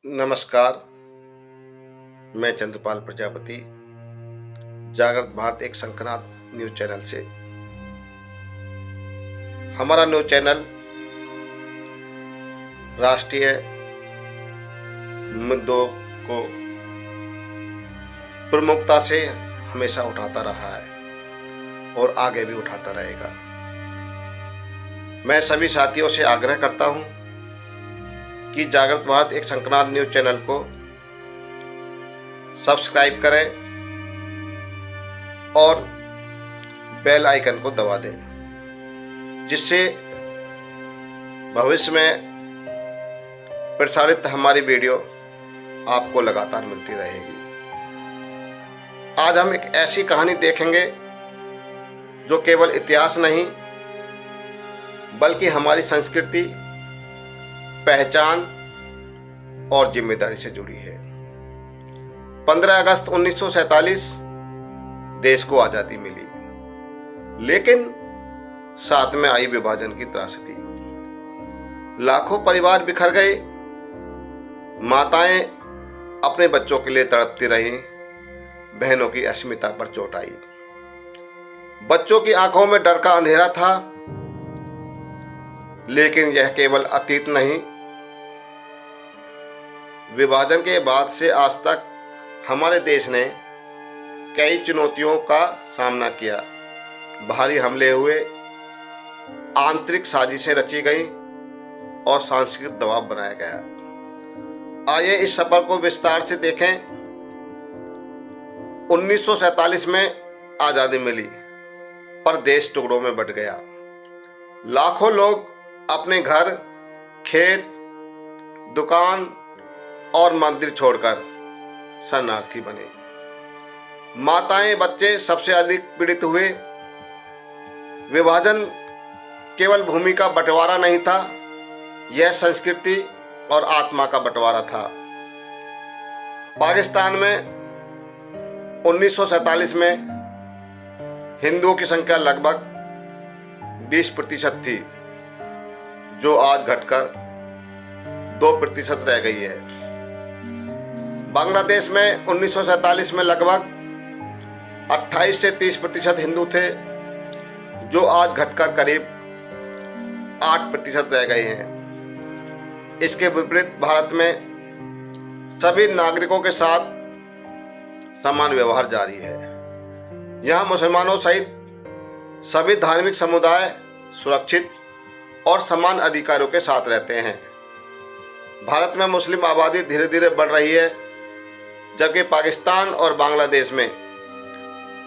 नमस्कार। मैं चंद्रपाल प्रजापति जागृत भारत एक शंखनाद न्यूज चैनल से। हमारा न्यूज चैनल राष्ट्रीय मुद्दों को प्रमुखता से हमेशा उठाता रहा है और आगे भी उठाता रहेगा। मैं सभी साथियों से आग्रह करता हूं कि जागृत भारत एक शंखनाद न्यूज चैनल को सब्सक्राइब करें और बेल आइकन को दबा दें, जिससे भविष्य में प्रसारित हमारी वीडियो आपको लगातार मिलती रहेगी। आज हम एक ऐसी कहानी देखेंगे जो केवल इतिहास नहीं बल्कि हमारी संस्कृति, पहचान और जिम्मेदारी से जुड़ी है। 15 अगस्त 1947 देश को आजादी मिली, लेकिन साथ में आई विभाजन की त्रासदी। लाखों परिवार बिखर गए, माताएं अपने बच्चों के लिए तड़पती रहीं, बहनों की अस्मिता पर चोट आई। बच्चों की आंखों में डर का अंधेरा था, लेकिन यह केवल अतीत नहीं, विभाजन के बाद से आज तक हमारे देश ने कई चुनौतियों का सामना किया। बाहरी हमले हुए, आंतरिक साजिशें रची गई और सांस्कृतिक दबाव बनाया गया। आइए इस सफर को विस्तार से देखें। 1947 में आजादी मिली, पर देश टुकड़ों में बंट गया। लाखों लोग अपने घर, खेत, दुकान और मंदिर छोड़कर शरणार्थी बने। माताएं, बच्चे सबसे अधिक पीड़ित हुए। विभाजन केवल भूमि का बंटवारा नहीं था, यह संस्कृति और आत्मा का बंटवारा था। पाकिस्तान में 1947 में हिंदुओं की संख्या लगभग 20% थी, जो आज घटकर 2% रह गई है। बांग्लादेश में 1947 में लगभग 28 से 30% हिंदू थे, जो आज घटकर करीब 8% रह गए हैं। इसके विपरीत भारत में सभी नागरिकों के साथ समान व्यवहार जारी है। यहाँ मुसलमानों सहित सभी धार्मिक समुदाय सुरक्षित और समान अधिकारों के साथ रहते हैं। भारत में मुस्लिम आबादी धीरे धीरे बढ़ रही है, जबकि पाकिस्तान और बांग्लादेश में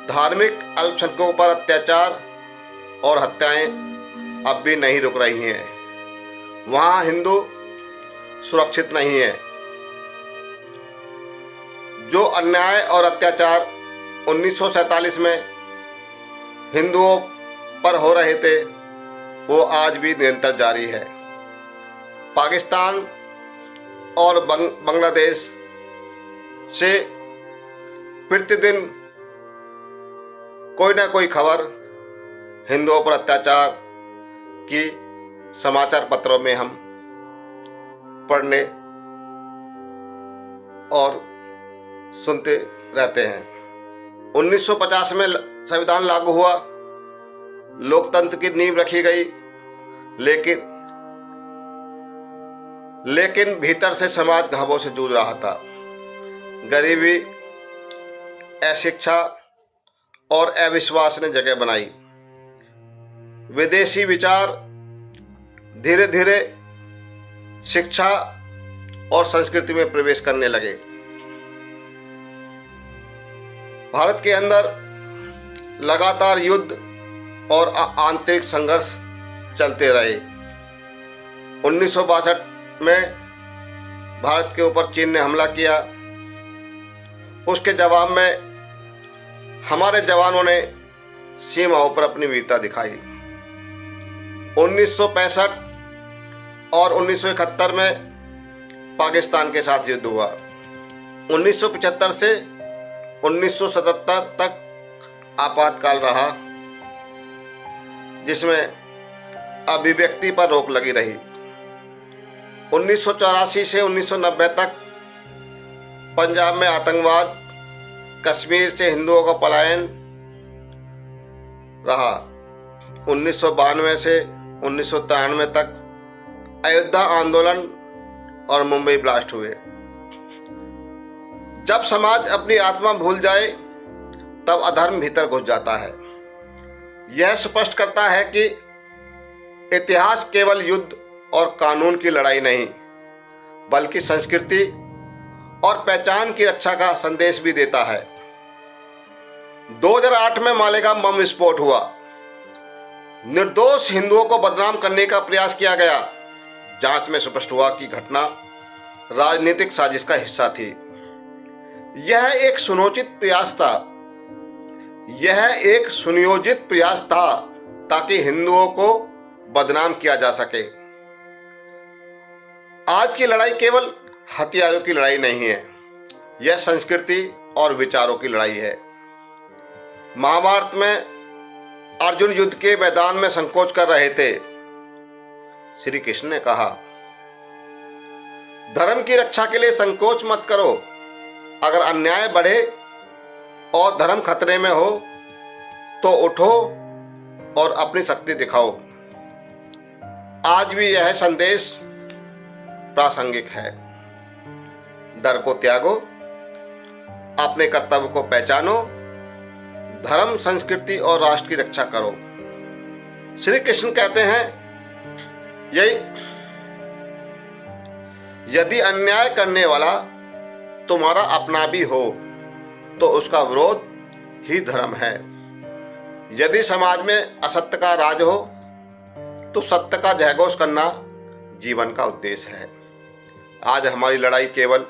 धार्मिक अल्पसंख्यकों पर अत्याचार और हत्याएं अब भी नहीं रुक रही हैं। वहां हिंदू सुरक्षित नहीं है। जो अन्याय और अत्याचार 1947 में हिंदुओं पर हो रहे थे, वो आज भी निरंतर जारी है। पाकिस्तान और बांग्लादेश से प्रतिदिन कोई ना कोई खबर हिंदुओं पर अत्याचार की समाचार पत्रों में हम पढ़ने और सुनते रहते हैं। 1950 में संविधान लागू हुआ, लोकतंत्र की नींव रखी गई, लेकिन भीतर से समाज घावों से जूझ रहा था। गरीबी, अशिक्षा और अविश्वास ने जगह बनाई। विदेशी विचार धीरे धीरे शिक्षा और संस्कृति में प्रवेश करने लगे। भारत के अंदर लगातार युद्ध और आंतरिक संघर्ष चलते रहे। 1962 में भारत के ऊपर चीन ने हमला किया। उसके जवाब में हमारे जवानों ने सीमाओं पर अपनी वीरता दिखाई। 1965 और 1971 में पाकिस्तान के साथ युद्ध हुआ। 1975 से 1977 तक आपातकाल रहा, जिसमें अभिव्यक्ति पर रोक लगी रही। 1984 से 1990 तक पंजाब में आतंकवाद, कश्मीर से हिंदुओं का पलायन रहा। 1992 से 1993 तक अयोध्या आंदोलन और मुंबई ब्लास्ट हुए। जब समाज अपनी आत्मा भूल जाए तब अधर्म भीतर घुस जाता है। यह स्पष्ट करता है कि इतिहास केवल युद्ध और कानून की लड़ाई नहीं, बल्कि संस्कृति और पहचान की रक्षा का संदेश भी देता है। 2008 में मालेगांव बम विस्फोट हुआ। निर्दोष हिंदुओं को बदनाम करने का प्रयास किया गया। जांच में स्पष्ट हुआ कि घटना राजनीतिक साजिश का हिस्सा थी। यह एक सुनियोजित प्रयास था ताकि हिंदुओं को बदनाम किया जा सके। आज की लड़ाई केवल हथियारों की लड़ाई नहीं है, यह संस्कृति और विचारों की लड़ाई है। महाभारत में अर्जुन युद्ध के मैदान में संकोच कर रहे थे। श्री कृष्ण ने कहा, धर्म की रक्षा के लिए संकोच मत करो। अगर अन्याय बढ़े और धर्म खतरे में हो तो उठो और अपनी शक्ति दिखाओ। आज भी यह संदेश प्रासंगिक है। डर को त्यागो, अपने कर्तव्य को पहचानो, धर्म, संस्कृति और राष्ट्र की रक्षा करो। श्री कृष्ण कहते हैं, यदि अन्याय करने वाला तुम्हारा अपना भी हो तो उसका विरोध ही धर्म है। यदि समाज में असत्य का राज हो तो सत्य का जयघोष करना जीवन का उद्देश्य है। आज हमारी लड़ाई केवल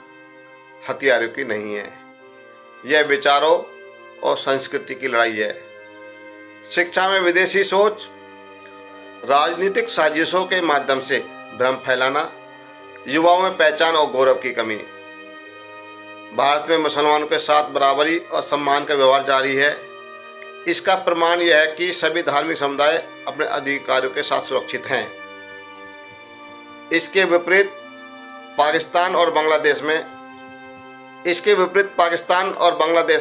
हथियारों की नहीं है, यह विचारों और संस्कृति की लड़ाई है। शिक्षा में विदेशी सोच, राजनीतिक साजिशों के माध्यम से भ्रम फैलाना, युवाओं में पहचान और गौरव की कमी। भारत में मुसलमानों के साथ बराबरी और सम्मान का व्यवहार जारी है। इसका प्रमाण यह है कि सभी धार्मिक समुदाय अपने अधिकारों के साथ सुरक्षित हैं। इसके विपरीत पाकिस्तान और बांग्लादेश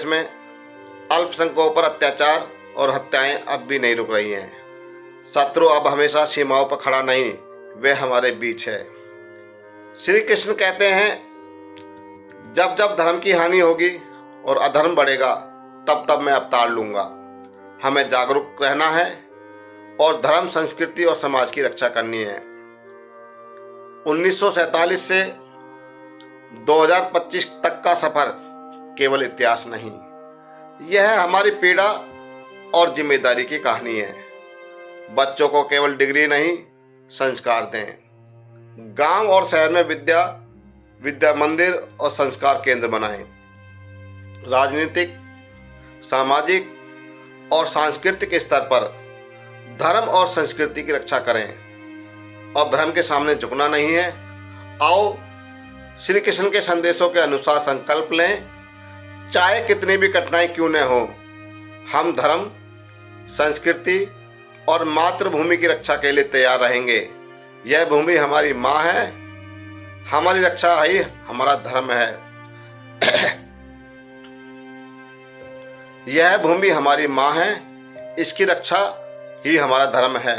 में अल्पसंख्यकों पर अत्याचार और हत्याएं अब भी नहीं रुक रही हैं। शत्रु अब हमेशा सीमाओं पर खड़ा नहीं, वे हमारे बीच है। श्री कृष्ण कहते हैं, जब जब धर्म की हानि होगी और अधर्म बढ़ेगा तब तब मैं अवतार लूंगा। हमें जागरूक रहना है और धर्म, संस्कृति और समाज की रक्षा करनी है। 1947 से 2025 तक का सफर केवल इतिहास नहीं, यह हमारी पीड़ा और जिम्मेदारी की कहानी है। बच्चों को केवल डिग्री नहीं, संस्कार दें। गांव और शहर में विद्या मंदिर और संस्कार केंद्र बनाएं। राजनीतिक, सामाजिक और सांस्कृतिक स्तर पर धर्म और संस्कृति की रक्षा करें और भ्रम के सामने झुकना नहीं है। आओ श्री कृष्ण के संदेशों के अनुसार संकल्प लें, चाहे कितनी भी कठिनाई क्यों न हो, हम धर्म, संस्कृति और मातृभूमि की रक्षा के लिए तैयार रहेंगे। यह भूमि हमारी माँ है, हमारी रक्षा ही हमारा धर्म है। यह भूमि हमारी माँ है, इसकी रक्षा ही हमारा धर्म है।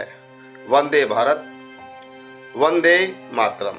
वंदे भारत, वंदे मातरम।